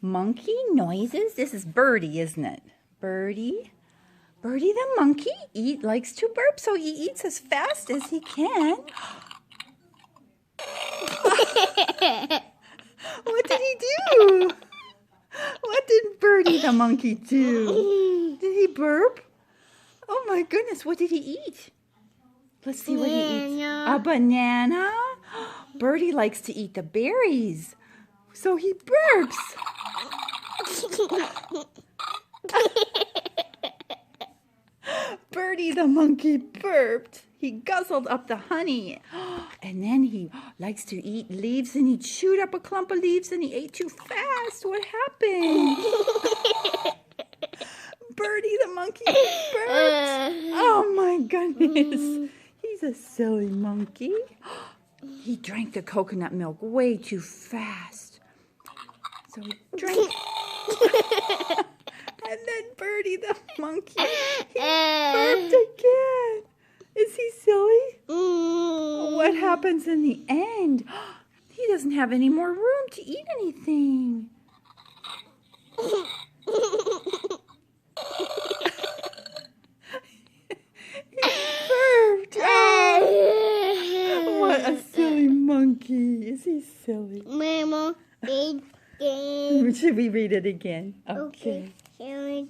monkey noises. This is Birdie, isn't it? Birdie. Birdie the monkey likes to burp, so he eats as fast as he can. What did he do? What did Birdie the monkey do? Did he burp? Oh my goodness, what did he eat? Let's see what he eats. A banana? Birdie likes to eat the berries, so he burps. Birdie the monkey burped. He guzzled up the honey. And then he likes to eat leaves, and he chewed up a clump of leaves, and he ate too fast. What happened? Birdie the monkey burped. Oh my goodness. He's a silly monkey. He drank the coconut milk way too fast. So he drank. And then Birdie the monkey, he burped again. Is he silly? What happens in the end? He doesn't have any more room to eat anything. He burped. Oh, what a silly monkey. Is he silly? Mama, Should we read it again? Okay. Okay.